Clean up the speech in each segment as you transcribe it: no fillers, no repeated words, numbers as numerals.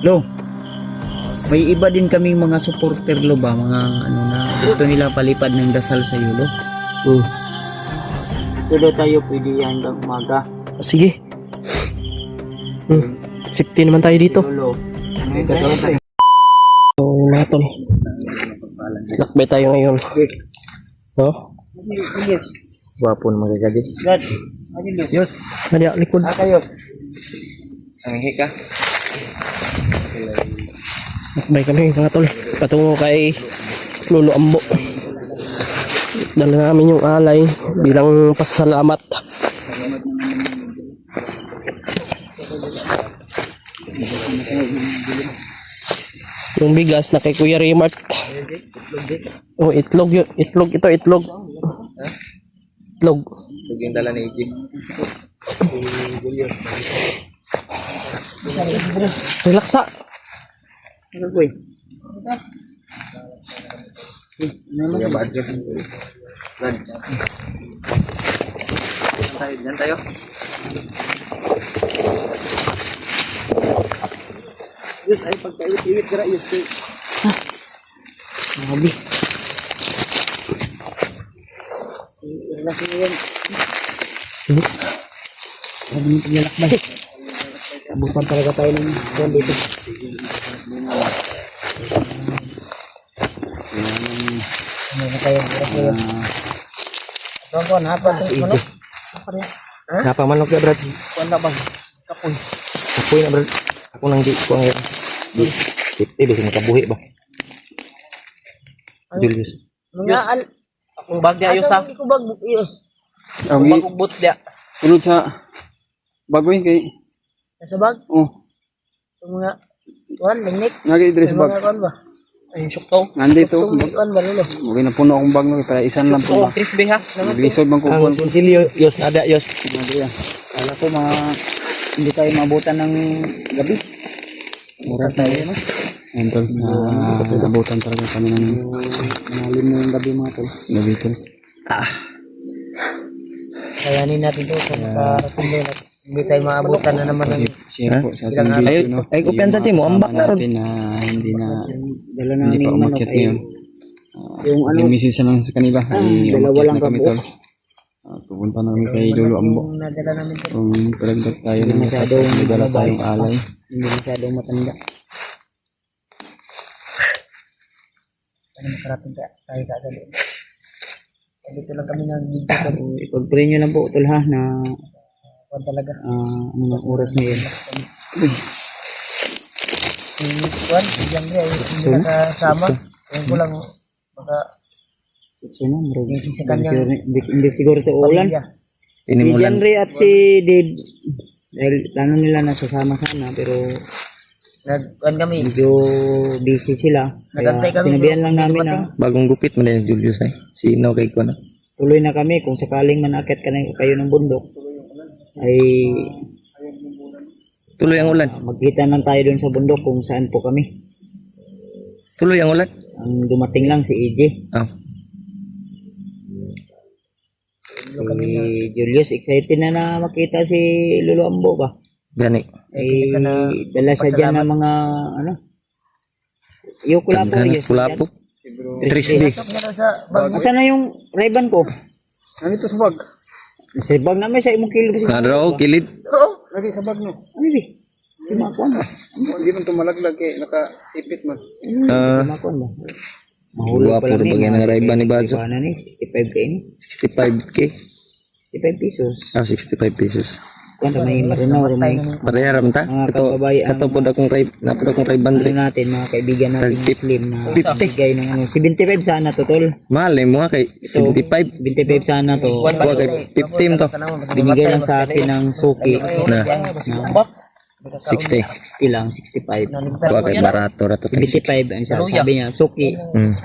Lo, may iba din kaming mga supporter lo ba, mga ano na gusto nila palipad ng dasal sa iyo lo. Tulo tayo pwede hanggang umaga. Sige. Safety naman tayo dito. Lo, So, yun mga tol. Lakbay tayo ngayon. No? yes. Wapo na magagadi. God. Yos. Nadya, likod. Kayo. Ang hika. Lakbay kami mga tol. Patungo kay Lolo Ambo. Dala namin yung alay bilang pasasalamat. Yung bigas na kay Kuya Raymart. Oh, itlog yun. Itlog ito, itlog. Itlog. Ito yung dala ni Ijib. Relaxa. Ano ko eh? Ano ba adjust? God. Diyan tayo. Yes, ay pagkaiwit-iwit gara yes. Mabi. Relax mo yan. Sabi nito nilakbay. Abutan talaga tayo ng kuwan dito. Ano na tayo? Kuwan, hapa ito. Ano? Napa manok ya, Brad? Kuwan na bang? Kapoy. Kapoy na, Brad. Ako nang di ko ngayon. Di bisa makabuhi ba? Julius. Mga Akong bag niya, Yus, ha? asa ko bag bukiyos. Akong bag ug boots niya. Sulod sa bagoy kay Nasa bag? Yung mga kuwan, lingnik. nagi dress Yung bag. mga kuwan ba? Ay, syukto. Nandito. Kuwan ba lilo? Mugay na puno akong bag no para isan lang po Oh, ba. crispy, ha? Lisod man ko Ang kuan. konsilyo, Yus, ada, Yus. Kala ko mga hindi tayo mabutan ng gabi. Mura tayo no. Entol abutan talaga kami ng Malim na yung gabi mga tol. gabi tol. Kayanin natin to sa makarating doon at hindi tayo maabutan na naman ng Share po sa ating Ilang video no. Ay, kumpiyansa mo, ambak na ron. natin na hindi dala hindi namin pa manok umakyat ay ngayon. yung ano, Yung message lang sa kanila ay dalawa umakyat lang na kami kabuo. tol. Pupunta na kami kay Lolo Ambo. yung nadala namin to. Kung palagdag tayo Hindi ng masyadong may dala mababa. tayong alay. Hindi masyadong matanda. Ano makarating tayo kaagad doon. Dito lang kami nag-video. Ipag-pray nyo lang po tol ha na kuwan talaga. Ano ng oras na yun. Kuwan, yung ay hindi nakasama. Yung ko lang baka sa kanya. Hindi siguro ito ulan. Si Janry at si Dave dahil plano nila na sasama sana pero medyo busy sila. Kaya sinabihan lang namin na Bagong gupit mo na yung Julius, ay. Sino kay ko na? tuloy na kami kung sakaling manakit kayo ng bundok ay Tuloy ang ulan. magkita lang tayo doon sa bundok kung saan po kami. Tuloy ang ulan. Ang dumating lang si EJ. Ah. Si Julius excited na makita si Lolo Ambo ba? Gani. Ay dala siya dyan ng mga ano yung kulapo Ganas kulapo. Crispy. Nasaan na yung Ray-Ban ko? Nandito sa bag. Sa bag namin sa imong kilo. Kadro, kilid. Oo. Lagi sa bag no. Ano ba? Si Makuan ba? Hindi man tumalaglag kay naka-ipit man. Si Makuan ba? Mahulog Guwapo rin bagay ng Ray-Ban ni Badjo. Ano ni? 65 kayo ni? 65k. 65 pesos. Ah, 65 pesos. Kuan may marinaw may Pareha ram ta. Mga Ito, kababayan. ito po akong kay, napod akong kay ano Bandre. natin mga kaibigan natin Tag- Muslim na 50. bigay ng ano 75 sana to tol. Mahal eh, mga kay 75. 75 sana to. Kuha kay 15 to. Binigay lang sa akin ng suki Na, na 60. 60 lang, 65. Kuha kay barato rato kay. 75 ang sabi niya, suki. Hmm.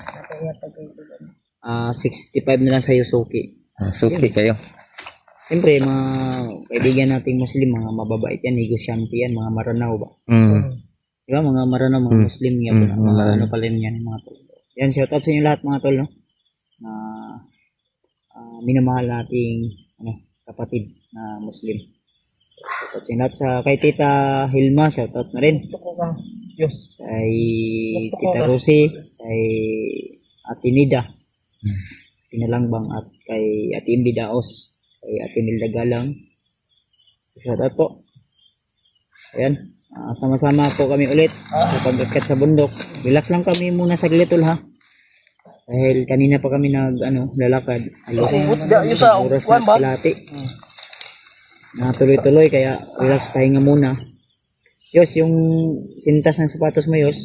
65 na lang sa'yo suki. Ah, suki kayo. Siyempre, mga kaibigan nating Muslim, mga mababait yan, negosyante yan, mga maranaw ba? Hmm. Di ba, mga maranaw, mga Mm. Muslim yan, Mm, mga maranaw. ano pala yan, mga tol. Yan, shoutout sa inyo lahat mga tol, no? Na minamahal nating kapatid na Muslim. Shoutout sa inyo lahat sa kay Tita Hilma, shoutout na rin. Yes. kay Tita Rosie, kay Ate Nida, Pinalangbang, at kay Ate Imbi Daos, kay Ate Milda Galang. Shout out po. Ayan, sama-sama po kami ulit sa pag-akyat sa bundok. Relax lang kami muna saglit tol ha. Dahil kanina pa kami lalakad. Alos oras na silati. Tuloy-tuloy kaya relax, pahinga muna. Yos, yung sintas ng sapatos mo Yos,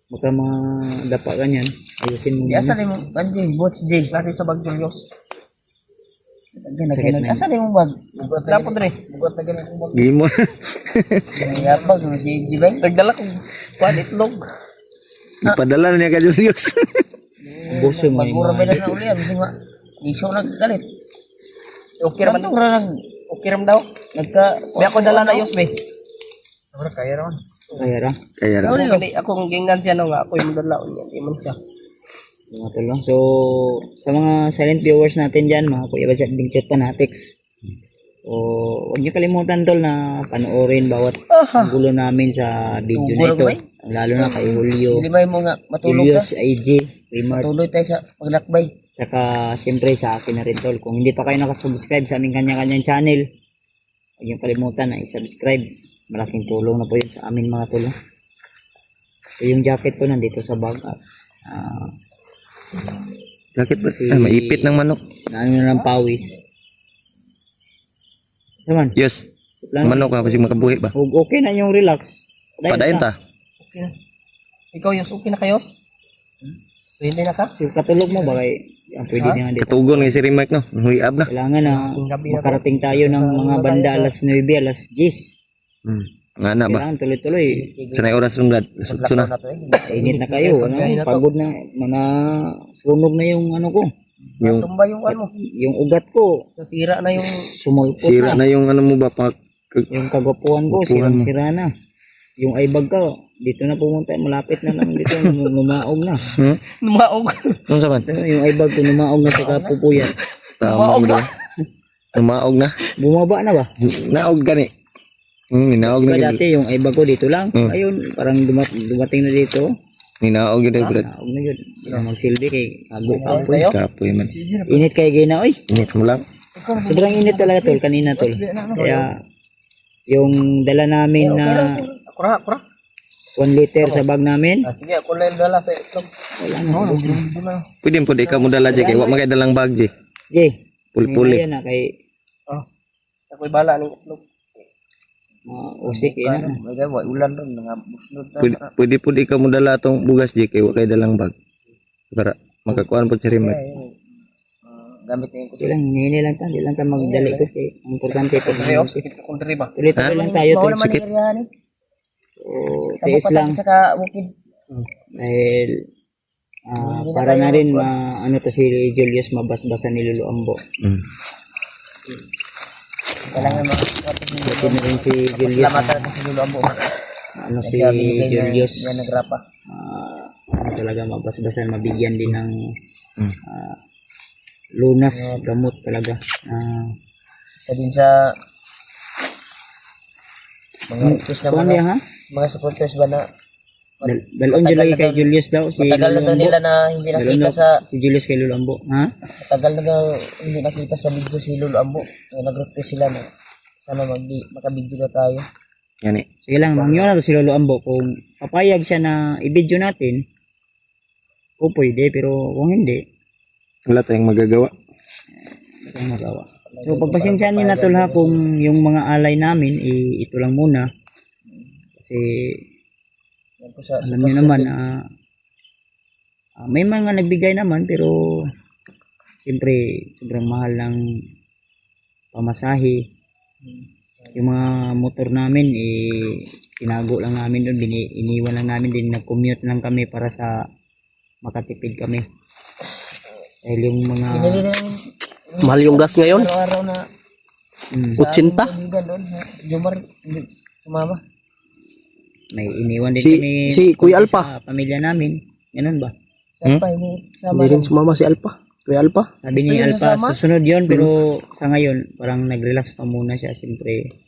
baka madapa ka niyan. Ayusin mo muna. Asa mo kanji boots J lagi sa bag Julius. Sakit na yun. Asa mo bag? Dapat dre. Bugat na ganito bag. Di mo. Yapag si Jibay. Nagdala ko kuan itlog. Ipadala na niya ka Julius. Buso mo yung Magmura ba na uli kasi nga. Iso nagdalit. Okay raman daw. Okay raman daw. May ako dala na Yos be. Ora kaya raman. kaya ra. Kaya ra. Akong gingan siya no nga ako yung dala niya. Di man siya. Mga tol, no? So, sa mga silent viewers natin dyan, mga Kuya Bas at Bingchot Fanatics. So, huwag niyo kalimutan tol na panoorin bawat gulo namin sa video na ito. Lalo na kay Julio. Hindi ba mo nga matulog ka? Julius, IG, Primart. Tuloy tayo sa paglakbay. Saka, siyempre sa akin na rin tol. Kung hindi pa kayo nakasubscribe sa aming kanya-kanyang channel, huwag niyo kalimutan na i-subscribe. Malaking tulong na po yun sa amin mga tol. So, yung jacket ko nandito sa bag. Sakit ba? Maipit ng manok. Naano na ng pawis. Saman? Yes. Manok ka kasi makabuhi ba? Okay na yung relax. Padayon ta. Okay na. Ikaw yung okay na kayo? Pwede na ka? So, katulog mo ba kay pwede na nga dito. Katugon nga si Rimac no. Huyab na. Kailangan na makarating tayo ng mga banda alas 9, alas 10. Nga na ba? Kailangan tuloy-tuloy. Sanay oras ng blad. Suna. Init na kayo. Pagod na. Sunog na yung ko. Yung Tumba yung Yung ugat ko. Nasira na yung Sumulpot sira na yung mo ba? Yung kagapuan ko. Sirang-sira na. Yung ibag ko. Dito na pumunta. Malapit na naman dito. Numaog na. numaog. Ano saman? Yung ibag ko numaog na sa kapupuyan. Tama na. Numaog na. Bumaba na ba? Naog gani. Ninaog na Diba yun. dati yung ibag ko dito lang. Ayun, parang dumating na dito. Ninaog yun brad. Naog na yun. Magsilbi kay Ago Kapoy. Kapoy man. Init kay Gina, oy. Init mo lang. Sobrang init talaga tol, kanina tol. Kaya yung dala namin na Kura. 1 liter sa bag namin, Sige, ako lang dala sa itlog. wala na. Pwede po di ka mo dala dyan kay wak magay dalang bag di. Jay, Puli-puli. yan na kay Ako'y bala ng itlog. usik yan na. May gawa, ulan doon, mga musnod na. Pwede po di ka mo dala tong bugas di kay wak kay dalang bag. Para makakuan po si Rimac. Gamit na yung Ito lang, hindi lang tayo, hindi lang tayo magdali ko kay ang importante po. kundri ba? Tuloy-tuloy lang tayo tol. Sakit. So, tiis lang Sa ka-bukid. dahil para na rin to si Julius mabasbasan ni Lolo Ambo. Kailangan mga Pati na rin si Julius. salamat talaga sa Lolo Ambo. Si Julius. Yan nagrapa. Talaga mabasbasan, mabigyan din ng lunas, gamot talaga. Isa din sa mga request na Kuhan niya ha? mga supporters ba na Dalon dyan lagi kay Julius daw. Si matagal na Lolo daw Ambo. nila na hindi Dalon nakita daw sa si Julius kay Lolo Ambo. Ha? matagal na daw hindi nakita sa video si Lolo Ambo. Nag-request sila na sana makabidyo na tayo. Yan eh. Sige lang, mangyo na to si Lolo Ambo. Kung papayag siya na i-video natin, o pwede, pero kung hindi, Wala tayong magagawa. ito ang magawa. So, pagpasensyaan nyo na tol ha kung yung mga alay namin, ito lang muna. Kasi, Yan po sa alam nyo naman, may mga nagbigay naman, pero, siyempre, sobrang mahal ng pamasahe. Yung mga motor namin, tinago lang namin doon, iniwan lang namin din, nag-commute lang kami para sa makatipid kami. Dahil yung mga pinili na mahal yung gas ngayon. Araw-araw na 80? doon. Jomar, sumama. may iniwan din Si- kami si Kuya Alpa. sa pamilya namin. Ganun ba? Saan pa, ini sama rin sumama si Alpa. Kuya Alpa. Sabi ni Gusto yun Alpa, nasama? susunod yon pero sa ngayon, parang nag-relax pa muna siya. Siyempre,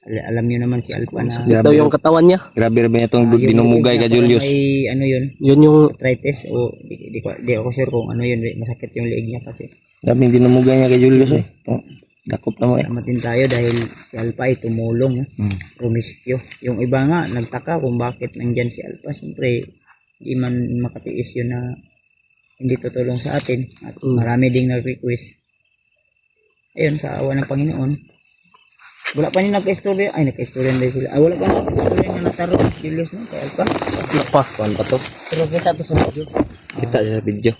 Alam niyo naman si Alpha na Sakit daw yung katawan niya. Grabe rin itong yung dinumugay leeg ka, niya parang Julius. may ano yun, Yun yung arthritis o di ako sure kung ano yun, masakit yung leeg niya kasi. Grabe yung dinumugay niya kay Julius eh. Oh, dakop na mo eh. Salamat din tayo dahil si Alpha ay tumulong, promiscue. Yung iba nga nagtaka kung bakit nandyan si Alpha. Siyempre hindi man makatiis yun na hindi tutulong sa atin at marami ding nag-request. Ayun, sa awa ng Panginoon. Wala pa niya nagka-istorya. Ay, nagka-istorya na sila. Wala pa nagka-istorya na nataro. Julius no? Kay Alpha. pa. Kuan pa to. Pero kita to sa video. Kita sa video.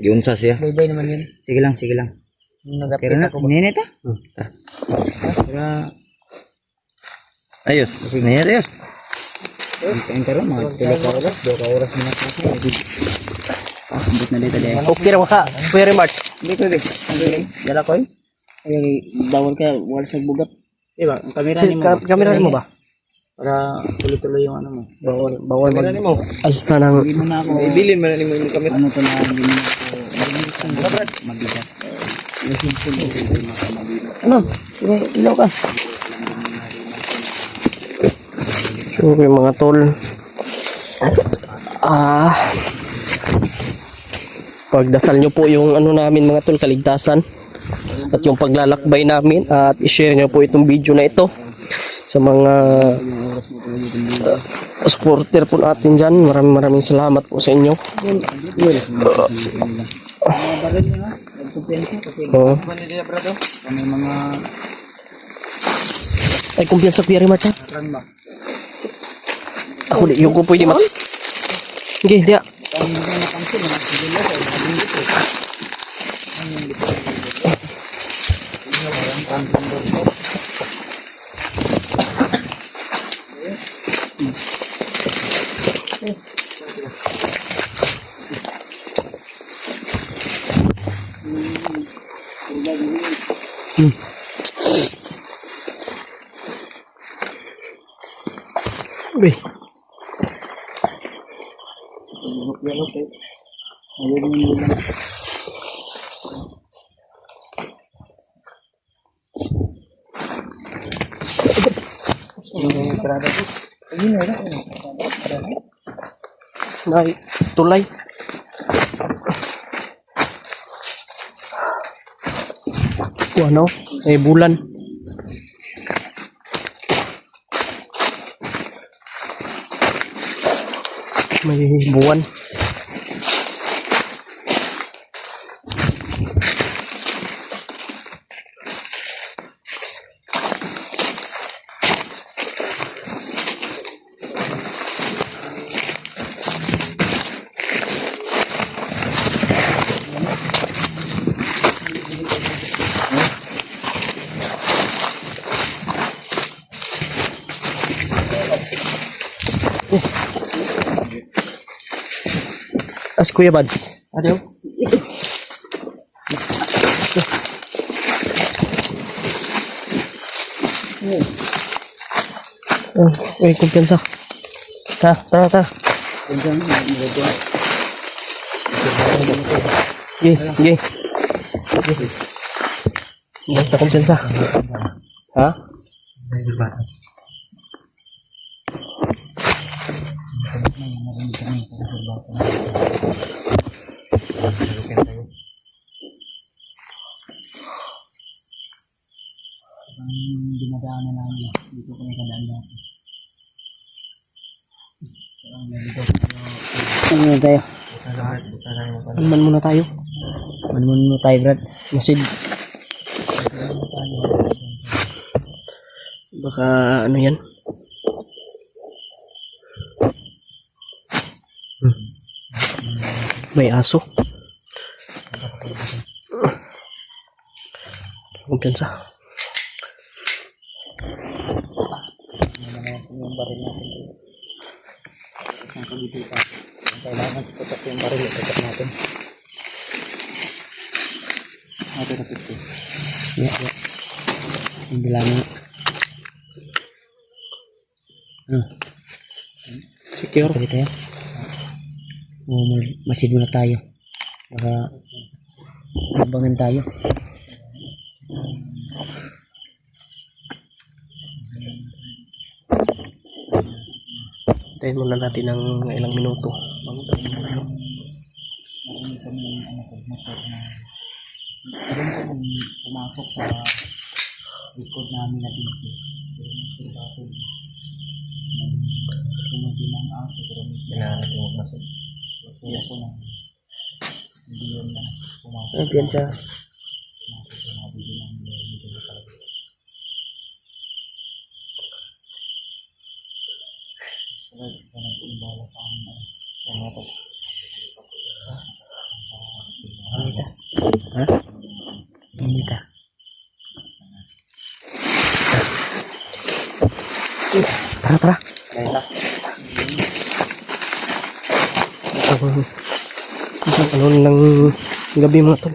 Giunsa siya. Bye-bye naman yun. Sige lang, sige lang. Pero na, ninit ah. Pero, Ayos. Nayar ayos. kain ka rin, mga 3 oras, 2 oras na kasi. Abot na dito dahil. Okay ra ka. Kuya Remart. Dito dito. Dala ko eh. Ay, bawal ka, wala sa bugat. Diba? Ang kamera ni mo. Kamera mo ba? Para tuloy-tuloy yung ano mo. Bawal mag ay sanang Hindi mo na ako. Ibilin mo na ni mo yung kamera. Ano to na hindi mo na ako mabigat. Ano? Sige, ilaw ka. sure yung mga tol. Pagdasal nyo po yung ano namin mga tol, kaligtasan at yung paglalakbay namin at i-share nyo po itong video na ito sa mga supporter po natin dyan. Maraming salamat po sa inyo. Oo. May mga Ay, kumpiyansa Kuya Remart ha? Ako di, yung ko pwede mat. Sige, di ah. Uy. Nay, tulay. Ano? Eh, bulan. May buwan. As Kuya Bad. Adiyo. Uy, kumpiyansa. Tara. Sige. Basta kumpiyansa. Ha? Dinadaanan namin dito kami kadaan natin. Ano na tayo? Alman muna tayo. Ano mo tayo, Brad? Masid. Baka ano yan? May aso. Kumpiyansa. Yung baril natin dito. Ang kabibita. Kailangan tutok yung baril. Tutok natin. Natin na pito. Yeah. Yung bilangin. Secure. Ito tayo. Masid muna tayo. Baka mabangan tayo. Hintayin muna natin ng ilang minuto. Bago tayo ano. Marami kami motor na meron kami pumasok sa likod namin na dito. Pero nagturo ako. Tumugin ng aso pero may Kailangan masok. kaya ko na hindi yun na pumasok. Ay, piyan siya. Pumasok sa nabili ng dito na talaga. Sa nag-imbala sa amin na ano to. Anita. Ha? Anita. Tara, tara. Kaya Isang ano ng gabi mga tol.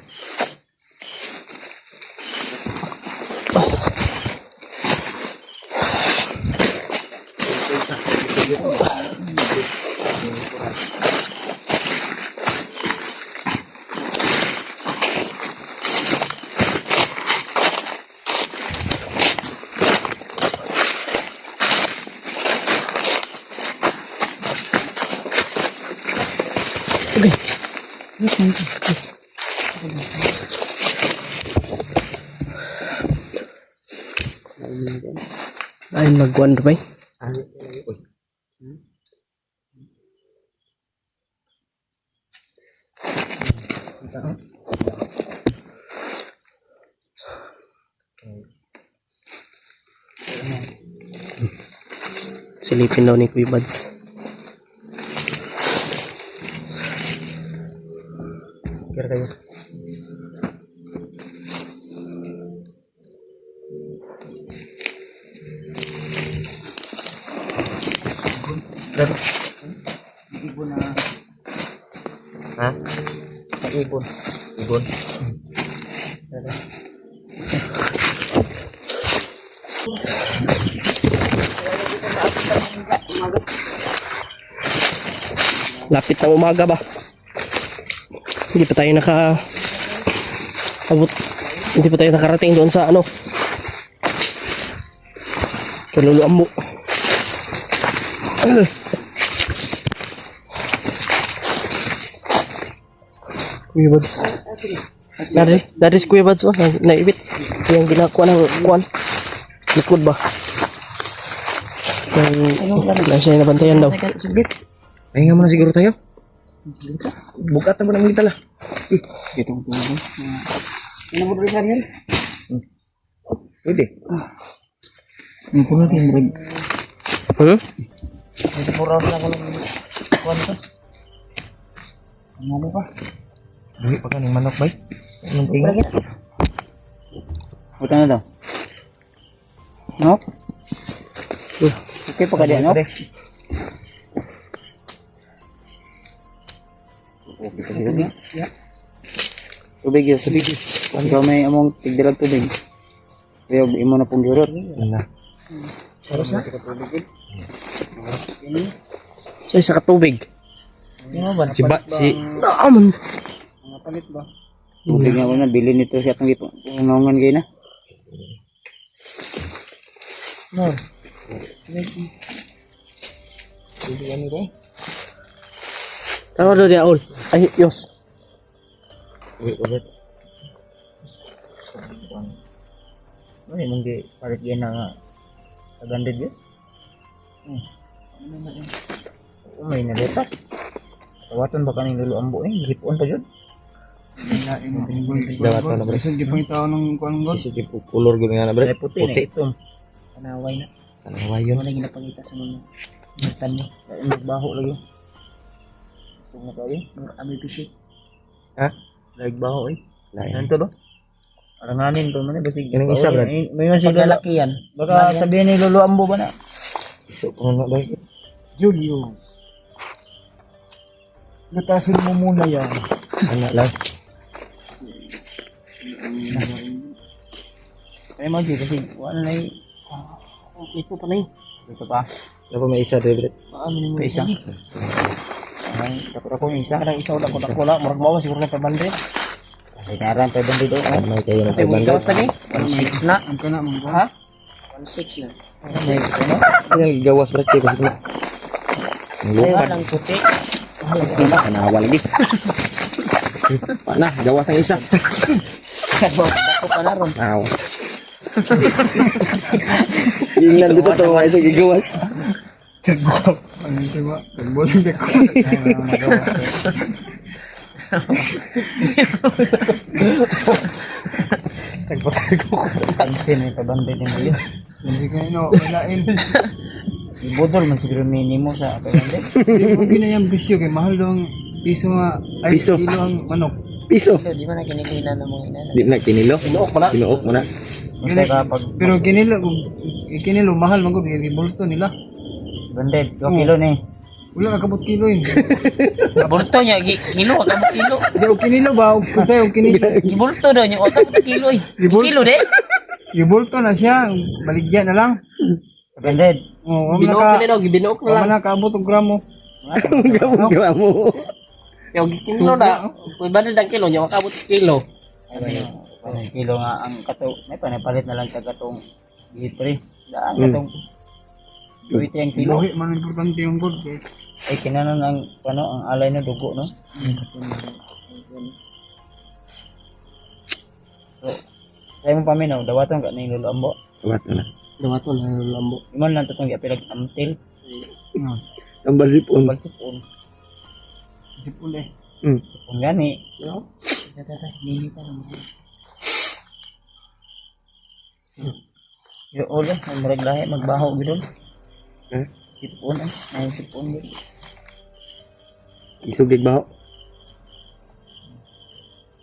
Ay, magkuhan ba? Silipin daw ni Kuya Bads. Kira kayo. ibon na Ha? ibon. Ibon. Lapit ng umaga ba? Hindi pa tayo abot. Hindi pa tayo nakarating doon sa ano. Kaluluambo. Kuya Bads. Dari si Kuya Bads, naibit. Yung ginakuha ng kuwan. Likod ba? Yung nasa yung nabantayan daw. Ay nga muna siguro tayo. Bukatan mo ng litala. Itong tulong. Ano mo rin yan? Pwede. Ang puro natin mo rin. Ito puro na ako ng kuwan to. Ano pa? Buhi pa ka ng manok bay. Anong tingin? Buta na daw. No? Okay pa ka diyan, no? Okay pa dito. Tubig yun, tubig. Ikaw may among tigdalag tubig. Kaya imo na pong gurot. Na. Saros na? Ay, sa katubig. Ano ba? Naaman. Mga palit ba? Tubig nga na, bilhin nito siya itong ipungaungan kayo na. No. Tubig ano rin? Tara doon all. Ay, Yos. Ulit. Ano yung di palit yan na nga agandid yun? May naleta. Tawatan ba kaning luluambo eh? Gipon pa yun? Dawat na bre. Isang gipon ito ng kuanong gol? Isip ko color gud nga na bre. Ay puti na itom. Kanaway na. Kanaway Ano yun. na ginapangita sa mga nagtan ni. Nagbaho lagi. So nga tayo, amoy pishi. Ha? Nagbaho eh. Lain. Ano to do? Aranganin to man eh. Basig. Yan ang isa, Brad. May masig lalakihan. Baka sabihin ni luluambo ba na? Iso ko na bay. Julio. Natasin mo muna yan. Anak lang. Kaya mo kasi wala na eh. Ito pa na eh. Ito pa. Ano pa may isa bre? Paano mo isa? Ay, dapat ako yung isa. Ang isa ulit ko takula. Murag mo siguro na 500. Ay, naran 500 doon. Ano may kayo na Ay, 500? gawas lagi. 1.6 na. Ang kana mo ba? Ha? 1.6 na. 1.6 ano? Yang gawas bre kasi na. Ayaw lang puti. Kanawa lagi. Mana, gawas ang isa. Ako pa na ron. Aw. Ingnan dito to ay sa gigawas. Pansin may pabambay din mo yun. Hindi ka walain. Ibudol man siguro minimo sa pabambay. Hindi mo ginayang bisyo kay mahal daw ang piso nga, ay Piso. kilo ang manok. Piso. Di ba na kinikina ng mga ina? Di na kinilo. Inuok mo na. Kinuok mo na. Basta kapag Pero kinilo mahal man ko kay bulto nila. banded, 2 kilo ni. Wala ka kabot kilo yun. Bulto niya, kilo, kamo kilo. Hindi o kinilo ba? O kutay o kinilo. Gibulto daw niya, wala ka kilo eh. Gibul- Kilo de. Ibulto na siya, baligyan na lang. Banded. O, wala Binuok ka, na nila, binuok na lang. wala ka abot og gramo. Gawa mo. Yung kilo na, kung banded ang kilo, yung makabot kilo. Kilo nga ang kato, may panapalit na lang sa katong litre. Daan Mm. katong 20 ang kilo. Luhi man importante yung gold. Kay Ay kinanon ang ang alay na dugo no. So, sa imong paminaw, dawaton ka ning lulambo. Wat na. Dawaton na lambo. Iman lang tatong giapilag amtil, Ang balsipon. balsipon. sipul eh. Kung gani, No? nini pa lang. Yo ulo, ang murag lahi magbaho gidon. Eh? Sipon ay sipon gid. Isugig baho.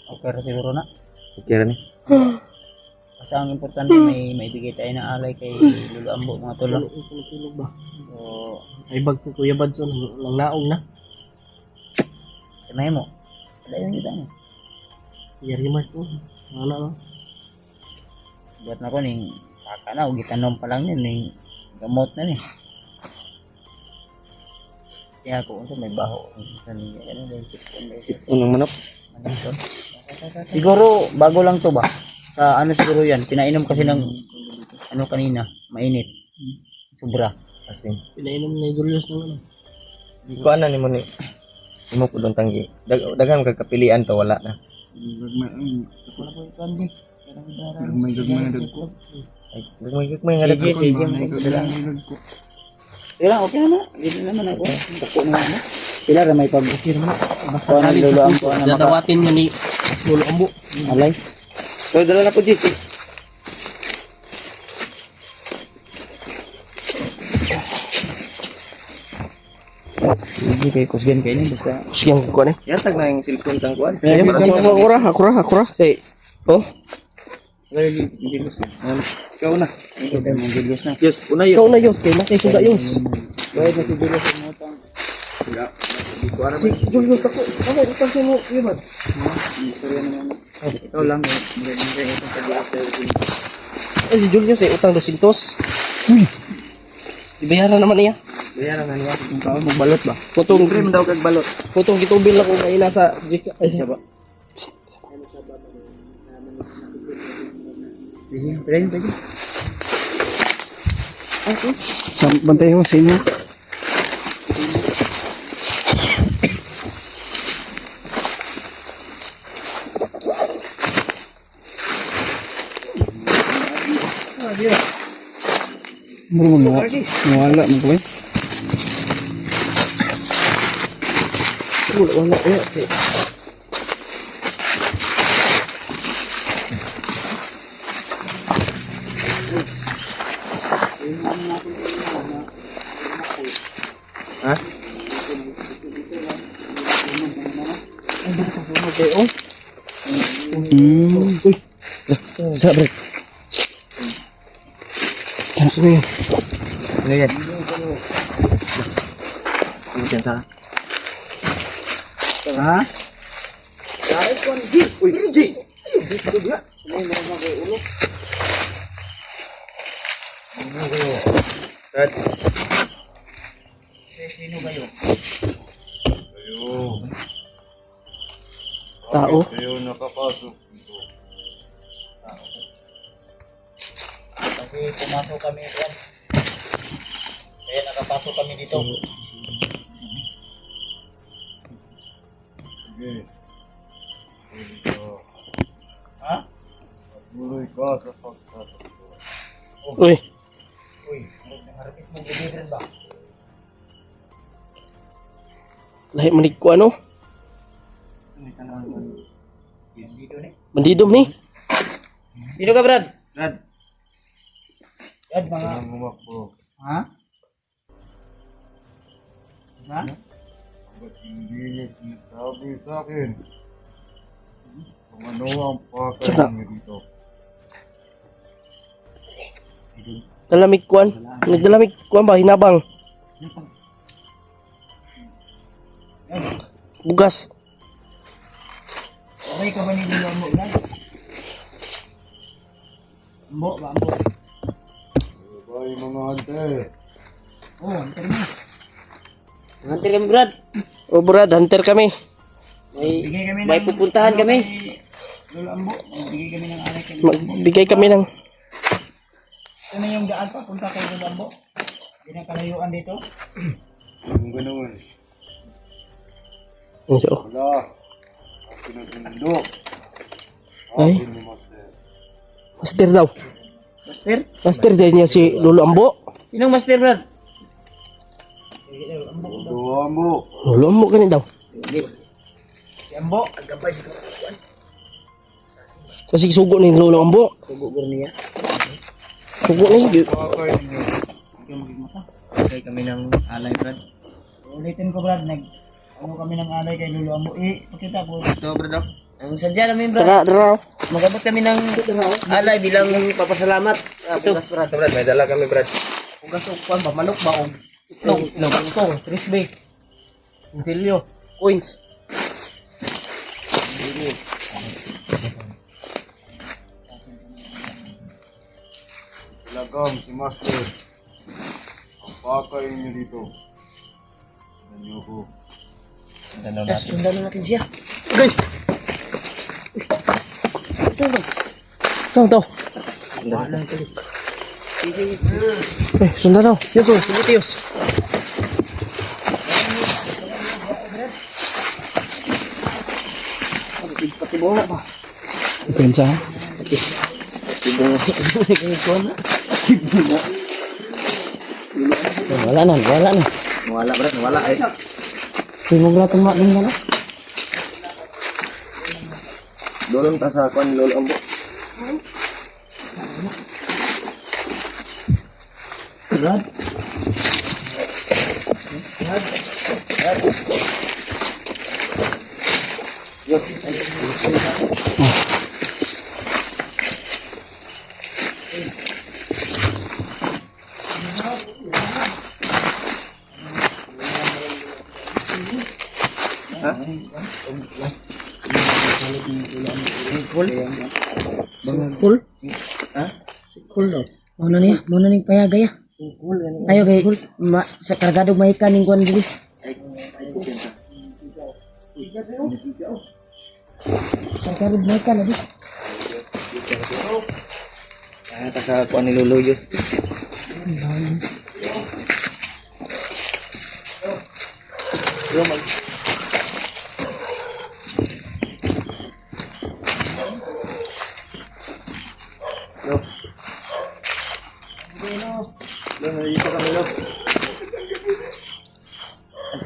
Okay ra siguro na. Okay ra ni. Basta ang importante may maibigay tayo ng alay kay Lolo Ambo mga tulo. Tulog ba? So, Ay bag si Kuya Badson, nang naong na. kamay mo. Wala yun kita na. Yari Mark ko. Wala no? Buat na ko ning saka na, gitanom pa lang yun, ning gamot na ni. Kaya ako, unsa may baho. Ano din, sipon din. Unang manok. Ano ito? Siguro, bago lang to ba? Sa ano siguro yan, pinainom kasi ng ano kanina, mainit. Sobra. Kasi Pinainom na yung Julius ng ano. ko ana ni mo ni. Imo ko don tanggi. Daghang kagkapilian to wala na. Wala ko ito, Andy. Gagmay na dagko. Ay, gagmay nga Sige, sige. Gagmay ko. Kailan, okay naman. Dito naman ako. Dako na ano. Sila ra may pag-busir mo. Basta ang Kalit Lolo sa Ambo puso. na maka... Dadawatin nga ni Lolo Ambo. Alay. So dala na po dito. Hindi kayo kusgan kayo niya. Basta... Sige ang kukuha na. Yatag na yung cellphone tang kuan. Ay, ako ra. Kay, oh. Ikaw na. Ito tayo mong Julius na. Yes, una Ikaw yun. na Yos, kay nakay suga Yos. Gawin na si Julius ang utang. Si Julius ako. Ako, utang sa mo, Kuya Bad. Istorya naman. Ito lang. Mura-mura itong pag-iwas. Ay, si Julius ay utang 200. Ibayaran naman niya. Bayaran na niya. Yung tao magbalot ba? Putong, Cream daw kag balot. putong gitubil ako kay nasa ay sa ba. Sige, pwede, pwede. Bantay mo sa inyo. Bro, wala mo ko eh. Wala. Ha? Sabre. Ano yan? Ano yan ta? Ha? Uy, G! Kat. Sino kayo? Tao. Kasi pumasok kami doon. Kaya nakapasok kami dito. Uy. Lahi manig ko ano? Bandidom ni. Dito ka, Brad. Brad. Brad, mga... Ha? Ha? Hindi niya sinasabi sa akin kung ano ang Tsaka. pakay niyo dito. Dalamig kuan. Nagdalamig kuan ba hinabang. Bugas. Okay ka ba ni Lolo mo, Brad? Ambo, ba ambo? Bye mga ante. Oh, hunter mo. Hunter kami, Brad. O Brad, hunter kami. Bigay kami May pupuntahan kami. Lolo Ambo, bigay kami ng alay kay Lolo Ambo. Magbigay kami ng Ito na yung daan pa, punta kay Lolo Ambo. Hindi na kalayuan dito. Ang ganoon. Iyo. Wala. Ang pinagsundo. Ay. Akin ni Master. Master daw. Master? Master din niya si Lolo Ambo. Sinong master, Brad? Doa mo. Lolo Ambo kani daw. Si Ambo. Kasi sugo ni Lolo Ambo. Sugo niya. Sugo ni. Pakay niyo. Kay kami ng alay, Brad. Ulitin ko, Brad. Ano kami ng alay kay Lolo Ambo. Pakita ko. Ito, Brad. Ang sadya namin, Brad. Tara. Magabot kami ng alay bilang papasalamat. Ito. Brad, may dala kami, Brad. Ugas o kuwan ba? Manok ba? O itlog, kangkong, crispy, insilyo, coins. Ilagam si Master. Ang pakay niyo dito. Tignan niyo ko. Sundan na natin siya. Okay. Saan ba? Saan to? Sundan daw. Yes, oh. Sige, Tiyos. Pati bunga ba? Pensa. Wala na. Wala, Brad. Wala, eh. Tingog na tumak din na. Dolong ta sa kuan Lolo Ambo. Brad. Cool? Ha? Cool daw. Muna ni payagay ah. Ayo kay sa kargado mahikan ning kuan dili. Kargado mahikan lagi. Ta sa kuan ni Lolo yo.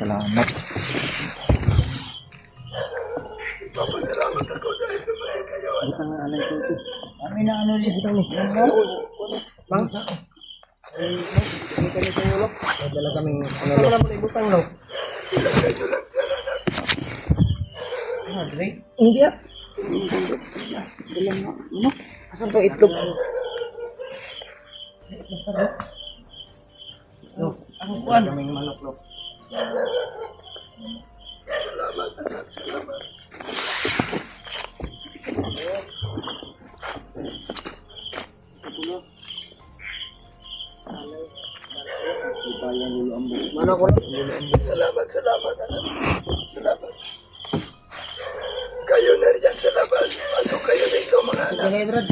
Salamat. Kami na ano si butang ni. Bang. Dala kami ano Wala mo ibutang no. Hindi ah. Asan to itlog? Ang kuan. kaming manok lo. Mana ko? Salamat. Kayo na riyan sa labas. Pasok kayo dito mga anak. Sige, Brad.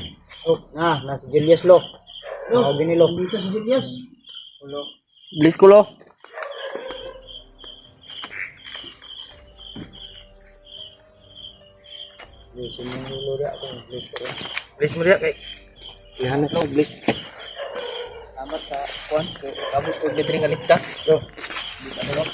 Oh, nasa Julius Lo. Oh, ginilo. Dito si Julius. Bilis ko lo. Bless mo lulo dia ako. Bless mo dia kay. Ihanap ko bless. Salamat sa kuan. Kabot ko diri nga ligtas. So, Di ka dalo.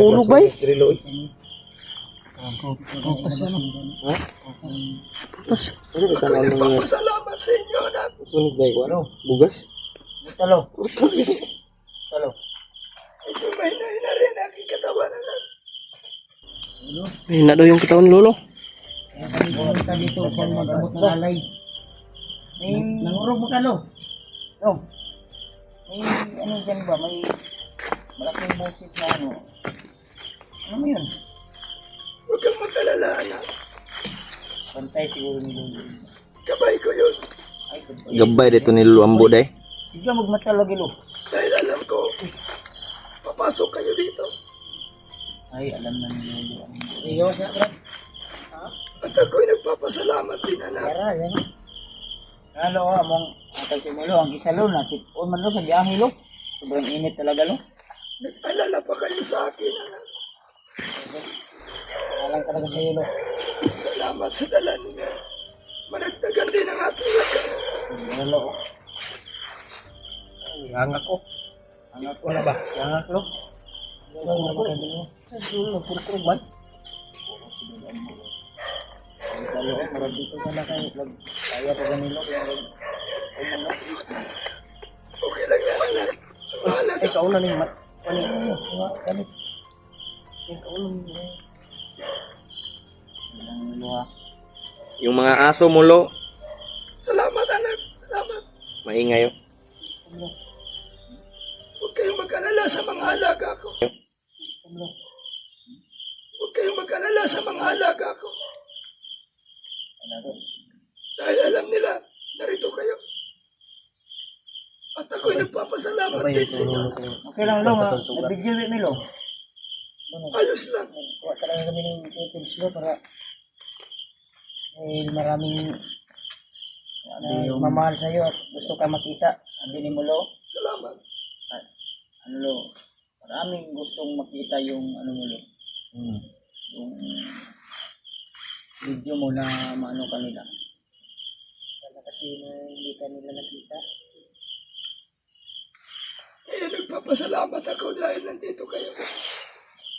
Tulog ba eh? Trilo. Tas, Ano ba tanong ng salamat sa inyo anak. Sunog ba ikaw ano? Bugas? Talo. Talo. Ito may na rin aking katawan na. ayun na daw yung katawan ni Lolo. Kaya kami pumunta dito sa mag-abot ng alay. May nangurog mo ka, lo. Lo. May ano dyan ba? May malaking boses na ano. Ano mo yun? Huwag kang mag-alala anak. Pantay siguro ni Lolo. Gabay ko yun. Ay, pantay. Gabay dito ni Lulu Ambo day. Sige, magmata lagi, lo. Dahil alam ko, papasok kayo dito. Ay, alam na ni Lolo. Iyawas na, Brad. At ako'y nagpapasalamat din anak. Yara, yan. Ano, among atag si Molo, ang isa, lo, nasipon man, lo, sa biyahe, lo. Sobrang init talaga, lo. Nag-alala pa kayo sa akin anak. Alang talaga sa iyo, lo. Salamat sa dala ninyo. Managdagan din ang aking lakas. Ano, lo. Hangak ko. Hangak ko na ba? Hangak, lo. Hangak ko. Dulo, purpur ba? Kalau marad dito ka na kayo, kaya pa ganilo. Okay lang yan anak. Bahala ka. Ikaw na ni Mat. Ano? Galit. Ikaw na ni. Yung mga aso mo lo. Salamat anak. Salamat. Maingay oh. Huwag kayong mag-alala sa mga alaga ko. Huwag kayong mag-alala sa mga alaga ko. Dahil alam nila, narito kayo. At ako'y nagpapasalamat din sa inyo. Okay lang, lo. Nagbigil rin nilo. Ayos lang. Kuha talaga kami ng tips, lo, para maraming mamahal sa'yo at gusto ka makita. Sabi ni mo, lo. Salamat. Ano, lo. Maraming gustong makita yung ano mo, lo. Yung video mo na maano kanila. Kasi hindi kanila nakita. Kaya nagpapasalamat ako dahil nandito kayo.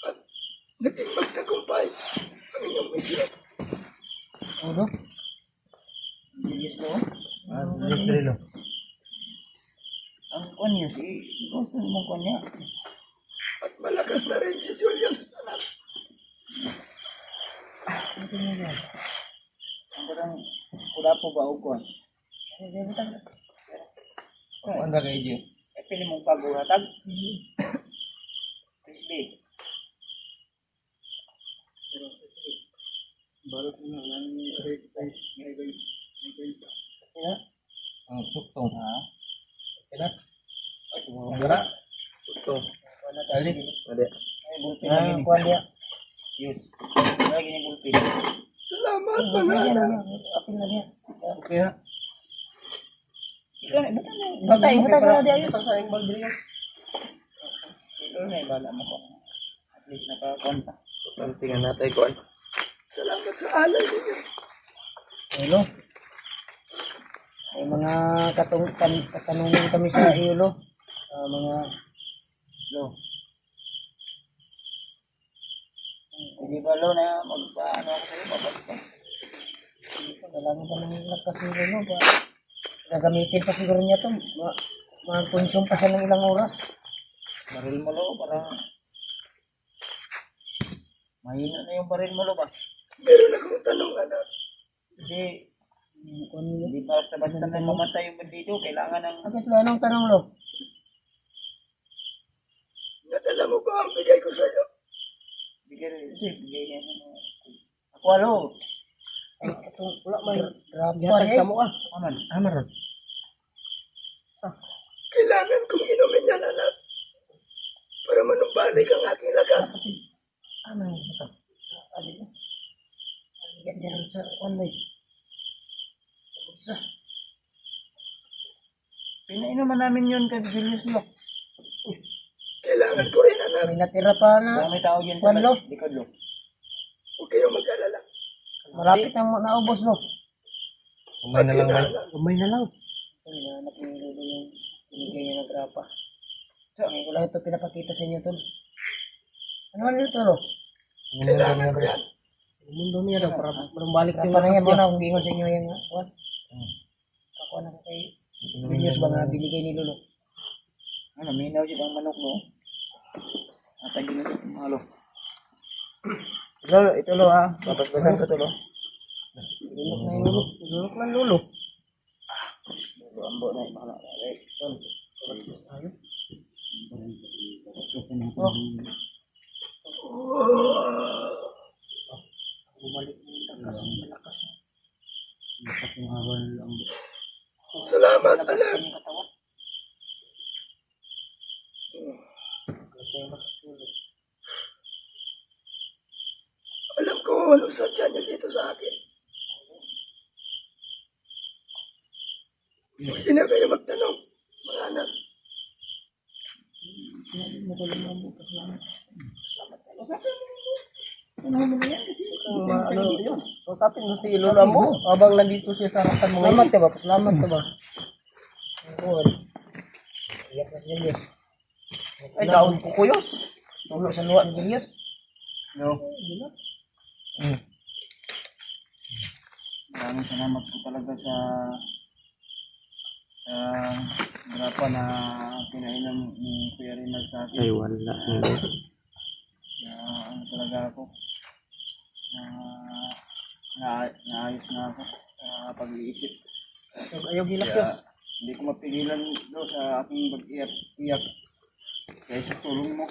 At naging magtagumpay ang inyong misyon. Ano? Yes, lo. Trilo. Ang kwan niya, gusto mong kwan niya. At malakas na rin si Julius. Anak. Ano niya yan? Ang parang kuda po ba o kwan? Ano ka kayo? Eh, pili mong pagbuhatag. Crispy. Balot mo na lang Kaya? Ang tuktong. Ha? Sila? Ay, kumagara. Tuktong. Kwan na tayo. Ade. Ay, bulpin lagi ni kwan niya. Yes. Lagi ni bulpin. Salamat Ay, mga yan, anak. apil na niya. Okay ha. Ikaw na, batay ka na di ayo. Ikaw na, bala mo ko. At least nakakonta. Pantingan natin ko. Salamat sa alay ninyo. Hello. May mga katanungan kami sa iyo, lo. Mga, lo. Hindi ba, lo, na magpaano ako sa'yo, babasta. Hindi pa, dalangin pa naman lakas siguro, no? Gagamitin pa siguro niya to. Mag-consume pa siya ng ilang oras. Baril mo, lo, para mahina na yung baril mo, lo, ba? Meron akong tanong anak. Kasi, hindi basta-basta na mamatay yung bandito. Kailangan ng... Bakit lo? Anong tanong, lo? Nadala mo ba ang bigay ko sa'yo? Bigay niya. Ako, lo. Wala may... Grabe, mo ah. Aman. Ron. Kailangan kong inumin yan anak. Para manumbalik ang aking lakas. Ano yun? Ito. Ano yun? Yan sa one way. Pinainuman namin yun kay Julius Lo. Kailangan ko rin, anak. May natira pa na. May tao yun sa likod Lo. Huwag kayong mag-alala. Malapit na naubos Lo. Kumay na lang, bay. Kamay na lang. Hinahanap ni Lolo yung binigay niya ng grapa. So, ngayon ko lang ito pinapakita sa inyo, Tol. Ano man ito, Lo? Kailangan ko yan. Mundo niya daw, parang balik yung na yan. Muna, kung gingon sa inyo yan, what? Ako na ko kay Julius ba nga binigay ni Lolo? Ano, minaw siya ang manok, no? Natagin na ito, mga Lo. Lolo, ito Lo, ha? Babasbasan ko ito, Lo. Lulok na yung Lolo. Lulok na Lolo. Lolo, ambo na yung mga nakakay. Tol, babasbas tayo. Bumalik mo yung lakas, malakas. Malakas yung hawan ng ambo. Salamat, Labas anak. kami katawan. Kasi makatulog. Alam ko ano sadya niyo dito sa akin. Pwede na kayo magtanong, mga anak. Sinabi mo ko lang ang bukas salamat. Salamat tayo. Ano mo na yan kasi ano yun. Usapin mo si Lolo mo habang nandito siya sa harapan mo. Salamat ka ba? Salamat ka ba? Oo. Iyak na siya yes. Ay daon ko kuyos. Tulo sa luwa ng Julius. No. Maraming salamat po talaga sa grapa na pinainom ni Kuya Rinald sa akin. Ay, wala. Na ano talaga ako naayos na ako sa pag-iisip. Ayaw gilakyos. Hindi ko mapigilan do sa aking pag-iyak kaya sa tulong mo.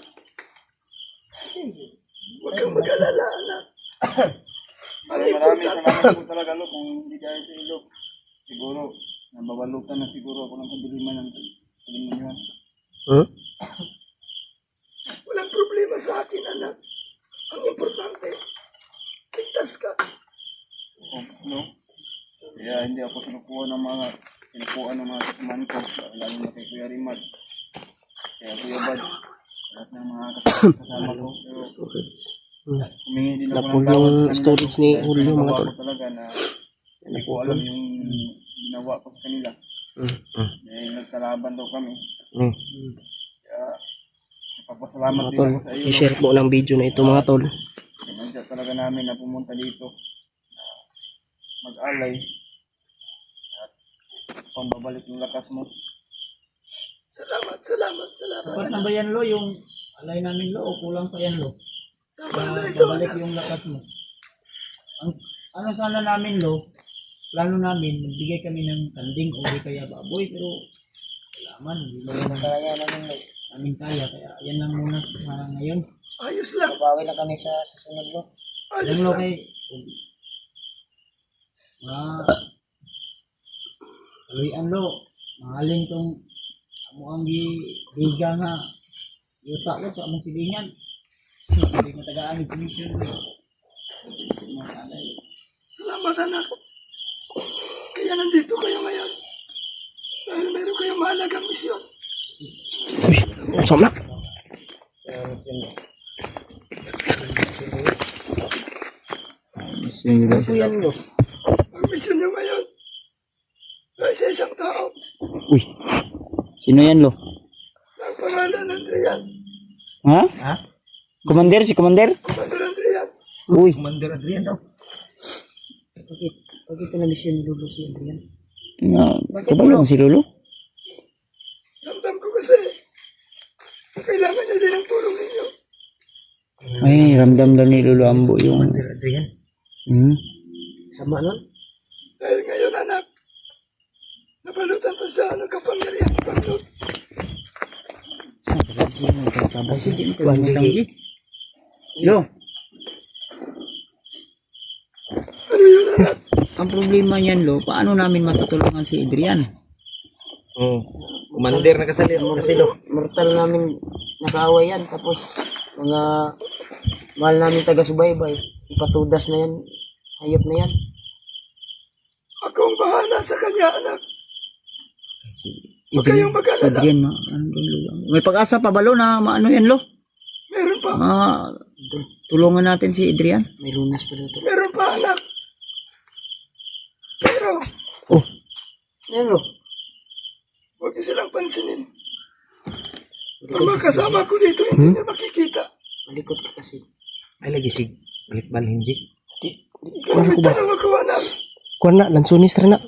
Huwag kang mag-alala, anak. Maraming salamat po talaga Lo kung hindi dahil sa ilo. Siguro nababalutan na siguro ako ng kadiliman ng kalimunyan. Hmm? Walang problema sa akin, anak. Ang importante, ligtas ka. No? Kaya hindi ako sinukuha ng mga kasuman ko, lalo na kay Kuya Rimad. Kaya Kuya Bad, lahat ng mga kasama ko. Pero humingi din ako ng Napul tawad yung sa kanila. storage ni Dahil Julio, mga nagawa tol. ko talaga na hindi ko alam yung ginawa ko sa kanila. Dahil nagkalaban daw kami. Kaya napapasalamat Mga din tol, ako sa iyo. i-share po ng video na ito mga tol. Sinadya talaga namin na pumunta dito mag-alay at pambabalik ng lakas mo. Salamat. Sapat na ba yan, Lo? Yung alay namin, Lo? O kulang pa yan, Lo? Tama na ito, Babalik anak. yung lakas mo. Ano sana namin, Lo? Plano namin, magbigay kami ng kanding o di kaya baboy, pero wala man, hindi naman kaya namin kaya, kaya yan lang muna sa ngayon. Ayos lang. Babawi na kami sa susunod Lo. Ayos Yan, Lo, lang. kay Luian, Lo, mahalin tong amo ang giga nga yuta ko sa among silingan. Hindi mo tagaan yung commission. Salamat, anak. Kaya nandito kayo ngayon. Dahil meron kayong mahalagang misyon. Sama. Ano yan Lo? Ang misyon nyo ngayon ay sa isang tao. Uy, sino yan, Lo? Ang pangalan ng Adrian. Ha? Ha? Commander, si Commander? Commander Adrian. Uy, Commander Adrian daw. Bakit na mission ni Lolo si Adrian? kabalo mo si Lolo? Ramdam ko kasi kailangan niya din ang tulong ninyo. Ay, ramdam daw ni Lolo Ambo yung... Commander Adrian? Sama nun? Dahil ngayon, anak, nabalutan pa sa anong kapangyarihan ni Panginoon. Ay, sige, ito. Lo, Ano yun, anak? ang problema niyan, Lo, paano namin matutulungan si Adrian? Commander na kasalir mo kasi Lo. Mortal namin nakaaway yan. Tapos mga mahal namin taga-subaybay. Ipatudas na yan. Hayop na yan. Akong bahala sa kanya, anak. Huwag Adrian, kayong mag-alala. Adrian, may pag-asa pa ba lo na maano yan lo? Meron pa. Tulungan natin si Adrian. May lunas pa dito. Meron pa, anak. Pero, Oh, Pero, huwag niyo silang pansinin. Ang mga kasama ko dito, hindi niya makikita. malikot ka kasi. ay lagi sig. Balik hindi. Kung may tanong ako, anak. Kuan na, lansunis ra na.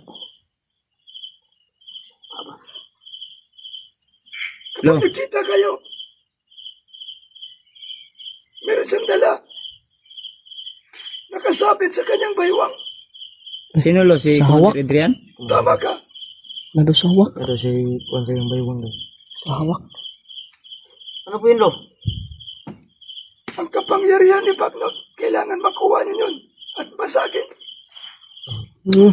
Lo, Kung nakita kayo, meron siyang dala. Nakasabit sa kanyang baywang. sino lo? Si Sa hawak? Adrian? Tama ka. Nado sa hawak. Pero si kuan sa yung baywang lo. Sa hawak. Ano po yun, Lo? Ang kapangyarihan ni Bagnot, kailangan makuha niyo yun at basagin. Hmm.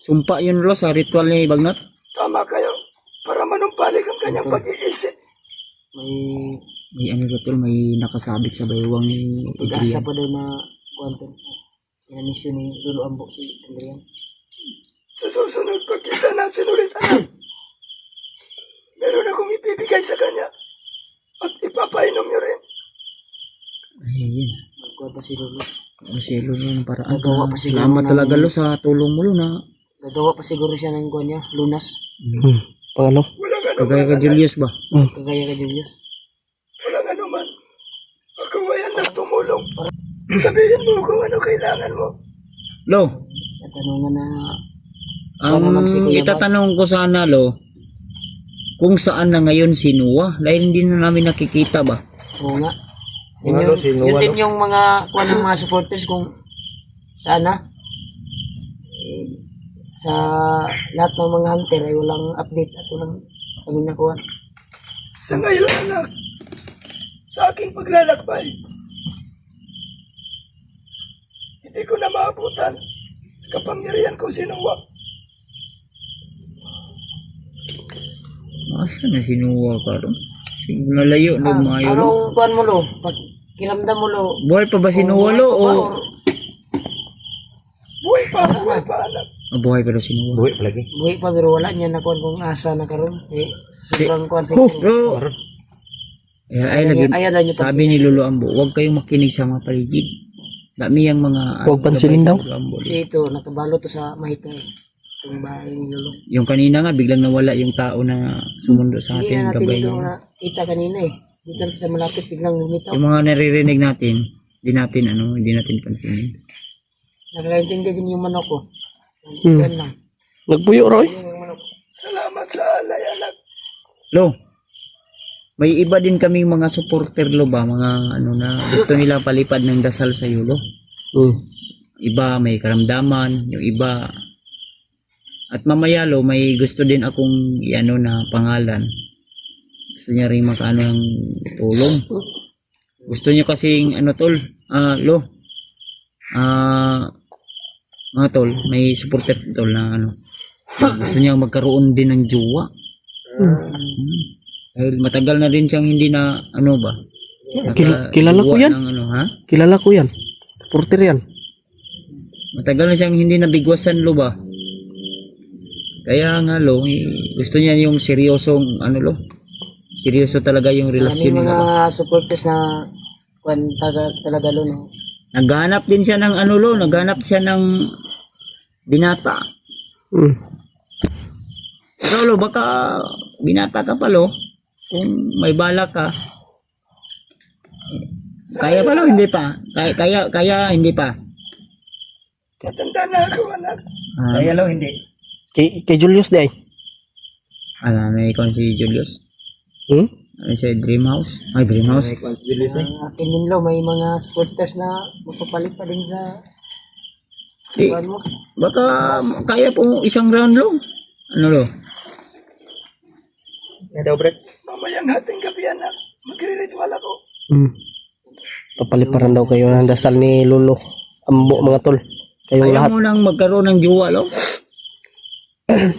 Sumpa yun lo sa ritual ni Bagnot. Tama kayo. Para manumpalik ang kanyang pag-iisip. May ano ba tol, may nakasabit sa baywang ni Pag-asa Adrian. pa daw na kwanto. Inanisyo ni Lolo Ambo si Adrian. Sa susunod, pagkita natin ulit, anak. Meron akong ibibigay sa kanya. At ipapainom niyo rin. Ayun. Magkuha pa si Lolo. Ang silo yung paraan. Nagawa pa siguro Salamat ng- talaga lo sa tulong mo lo na. Gagawa pa siguro siya ng kuha niya, lunas. Hmm. Pangano? Walang ano Kagaya ka man, Julius ba? Kagaya ka, Julius. walang ano man. Ako ayan na tumulong. Sabihin mo kung ano kailangan mo. Lo, Tatanungan na, ang naman si Kuya itatanong ko sana lo, kung saan na ngayon si Noah dahil hindi na namin nakikita ba? oo nga. Yun din yung mga kuha ng mga supporters kung sana. Sa lahat ng mga hunter ay walang update at walang kami nakuha. Sa ngayon, anak, sa aking paglalakbay, hindi ko na maabutan kapangyarihan ko si Noah. Asa na si Noah karon? Nalayo na maayo lo. Anong kuhan mo, Lo? Pag kiramdam mo, Lo? Buhay pa ba si Noah lo? O Buhay pa, anak. buhay pa daw si Noah? Buhay pa pero wala niya nakuha kung asa na karon. Sobrang kuhan sa Lo, ay lagi. Ayaw na niyo Sabi ni Lolo Ambo, huwag kayong makinig sa mga paligid. Dami yung mga... Huwag pansinin daw. Lolo Ambo. kasi ito, nakabalo to sa mahitay. Itong bahay ni Lolo. Yung kanina nga, biglang nawala yung tao na sumundo sa Hindi atin na natin gabay. ito nakita kanina eh. Dito sa malapit biglang lumitaw. Yung mga naririnig natin, hindi natin pansinin. Nakakaintindi din yung manok ko. Hmm. Yan lang. Nagpuyo, Roy. Yung manok. Salamat sa alay, anak. Lo, may iba din kaming mga supporter lo ba, mga ano na gusto nila palipad ng dasal sa iyo lo. Hmm. Iba may karamdaman, yung iba. At mamaya lo, may gusto din akong iano na pangalan. Gusto niya rin makaano ng tulong. Gusto niya kasing ano tol, lo. Mga tol, may supporter tol na ano. Gusto niya magkaroon din ng jowa. Dahil matagal na rin siyang hindi na ano ba. Kilala ko yan. Ng, ano, ha? Kilala ko yan. Supporter yan. Matagal na siyang hindi nabigwasan lo ba. Kaya nga lo, gusto niya yung seryosong ano lo. Seryoso talaga yung Maraming relasyon mga nila. supporters na kuhan talaga Lo. No? Naghanap din siya ng ano lo, naghanap siya ng binata. Hmm. Ikaw lo, baka binata ka pa lo. Kung may bala ka. Kaya pa lo, hindi pa. Kaya hindi pa. Matanda na ako, anak. Kaya lo, hindi. Kay Julius day. May ikon si Julius. Hmm? Ano siya, Dream House? Ay, Dream House. Akin din Lo, may mga supporters na mapapalit pa din sa Eh, kuhan mo. baka kaya po isang round lo. Ano lo? Mamayang hating gabi, anak. Magre-ritual ako. Hmm. Papaliparan daw kayo ng dasal ni Lolo Ambo, mga tol. Kayong Kaya lahat. mo nang magkaroon ng jowa lo.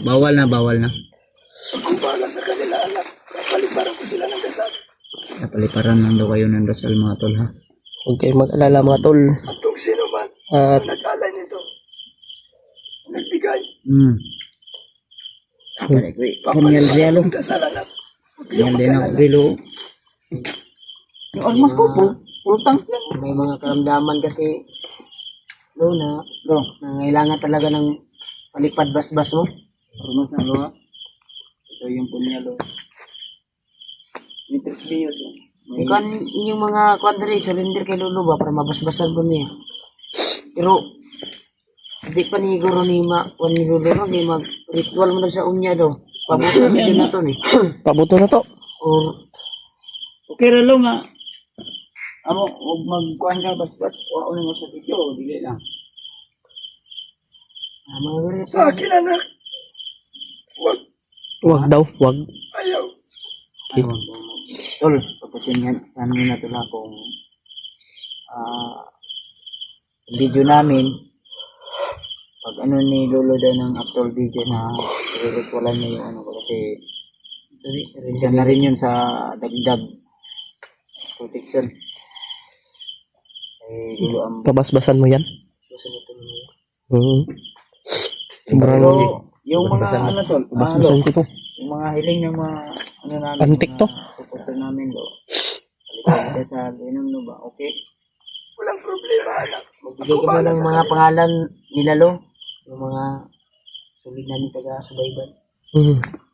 Bawal na, bawal na. Pagkumbala sa kanila, anak. Kapaliparan ko sila ng dasal. Napaliparan lang daw kayo ng dasal mga tol ha. Huwag kayong mag-alala, mga tol. At kung sino man At ang nag-alay nito, nagbigay. Kanyal realo. Ang dasalan na. Kanyal din ako relo. Yung almost ko, full tank yan. May mga karamdaman kasi, na nangailangan talaga ng palipad bas-bas mo. Rumos na lo ha. Ito yung punyalo. Mitrix Bios. Ikan yung mga quadri, surrender kay Lolo ba para mabasbasan ko niya. Pero, hindi pa ni Goro ni ni Lolo ron, ni mag-ritual mo na sa unya daw. Pabuto sa din na to ni. Pabuto na to. Or, Okay relo nga. Amo, huwag magkuhan ka basta. Wao na mo sa video. Dili lang. mga Sa akin, anak. Huwag. Wag daw, wag. Ayaw. Tol, papasinyan namin na tula kung video namin pag ano ni Lolo daw ng actual video na ritualan niya yung ano ko kasi isa na rin yun sa dagdag protection eh Lolo ang Pabasbasan mo yan. Sobrang pero yung mga ano tol basbasan ko to. yung mga hiling ng mga ano namin Antik to. supporter namin do balik sa inom no ba okay Walang problema, anak. Magbigay ka mo ng mga pangalan nila Lo. Yung mga sulit namin taga-subayban.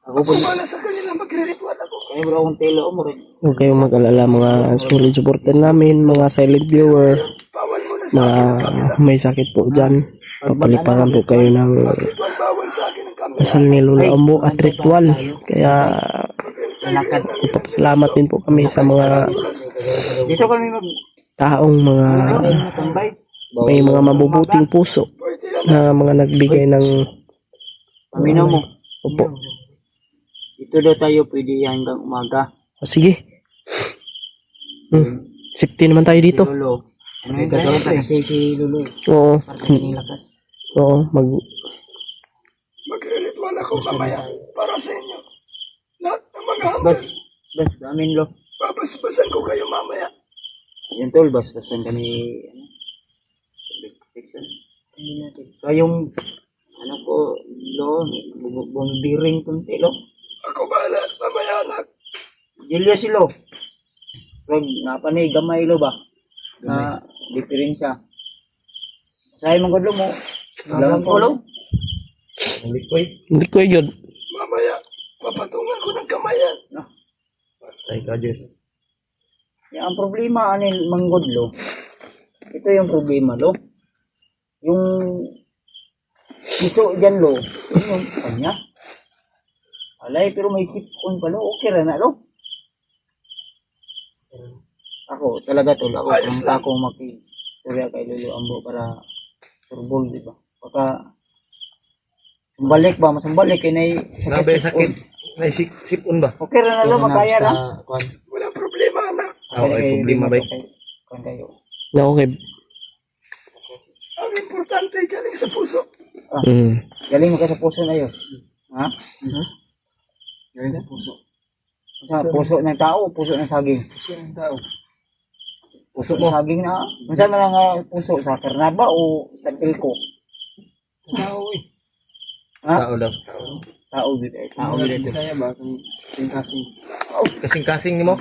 ako po Wala sa kanila magre-ritual ako. kaya bro akong telo mo rin Huwag kayong mag-alala mga solid supporter namin, mga silent viewer, Bawal mo na sa mga akin ang kamera. may sakit po dyan. Papaliparan po kayo ng Ritual, bawal sa akin ang kamera. dasal ni Lola Ambo at ritual. Kaya salamat din po kami sa mga dito kami mag taong mga tambay may mga mabubuting puso Pwede yan. na mga nagbigay ng paminaw mo opo. dito daw tayo pwede hanggang umaga O, sige. Safety naman tayo dito. si Lolo ano yung Gagawin gagawin pa kasi si Lolo eh. Oo. Para sa kanyang lakas. Oo, Magre-ritual ako mamaya para sa inyo. Lahat ng mga bas hamon. amin lo Babasbasan ko kayo mamaya. yun tol basan kami ano protection Hindi natin. kayong ano ko lo bumibiring kunti lo Ako bahala mamaya, anak. Julius lo pag napanay gamay lo ba na diferensya say mong godlo mo lang ko lo hindi ko yun. Mamaya, papatungan ko ng kamayan. Ay ka Diyos. Yan ang problema anil manggodlo. Ito yung problema lo. Yung iso dyan lo. Yun yung kanya. Alay pero may sipon pa lo. Okay ra na lo. Ako talaga tol. Ako Ayos kung lang. ako makistorya kay Lolo Ambo para turbol di ba. Baka sumbalik ba? Masumbalik kay nay sakit. Sipon ba? Okay ra na lo. Makaya na. Walang problema, anak. Ay problema ba? Kung kayo. Na okay. Ang importante galing sa puso. Galing mo ka sa puso na yun. Ha? Galing sa puso. Sa puso ng tao, puso ng saging. Puso ng tao. Puso ng saging na. Masa na nga puso sa karnaba o sa pilko? Tao eh. Ha? daw. Tao dito. Tao dito. Saya ba? Kasing-kasing. Kasing-kasing ni mo?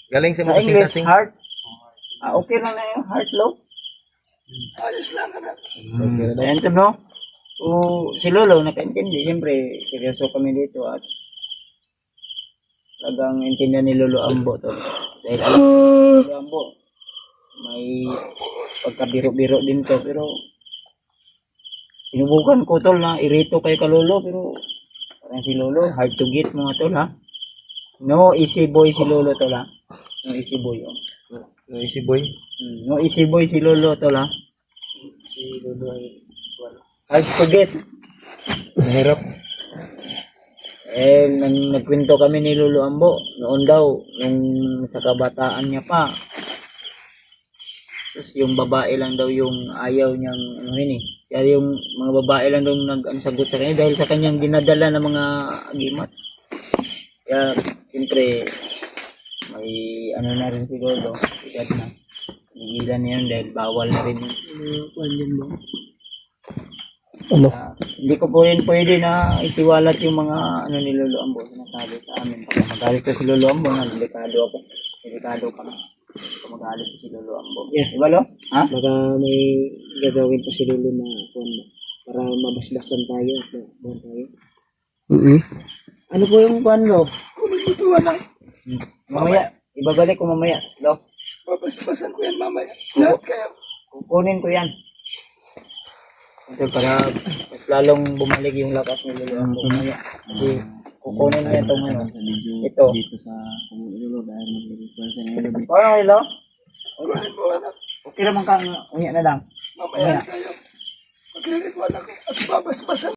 Galing Sa English, heart. Okay lang na yung heart, lo. Ayos lang, anak. Ayan to, no? So, si Lolo, nakaintindi. Siyempre, seryoso kami dito at talagang intindihan ni Lolo Ambo to. Dahil alam ko, Lolo Ambo, may pagkabiro-biro din to, pero sinubukan ko tol na irito kay Kalolo, pero parang si Lolo, hard to get mga tol ha. No easy boy si Lolo tol ha. No easy boy oh. No easy boy. No easy boy si Lolo tol ha. Si Lolo ay hard to get. Mahirap. Nagkwento kami ni Lolo Ambo noon daw nung sa kabataan niya pa. Tapos yung babae lang daw yung ayaw niyang ano yun eh. Kaya yung mga babae lang daw nag-sagot sa kanya dahil sa kanyang dinadala ng mga agimat. Kaya siyempre may ano na rin si Lolo. Sikat na. Nigilan niya yun dahil bawal na rin yun. Ano? Hindi ko po rin pwede na isiwalat yung mga ano ni Lolo Ambo sinasabi sa amin. Pag magalit ko si Lolo Ambo, na delikado ako. Delikado ka na. Pag magalit ko si Lolo Ambo. Yeah. Diba, Lo? Ha? Baka may gagawin pa si Lolo na para mabasbasan tayo. Buwan tayo. Ano po yung Lo? Kumitutuan na. Mamaya, ibabalik ko mamaya. Lo, Papaspasan ko yan mamaya. Lahat kayo. kukunin ko yan. Ito para mas lalong bumalik yung lakas ni Lolo Ambo mamaya. Kasi kukunin niya itong ano. Ito. Dito sa Lolo dahil mag-request sa Lolo. Parang Lo? Kuhanin mo anak. Okay naman kang unya na lang. Mamaya tayo. Magre-requan ako at babasbasan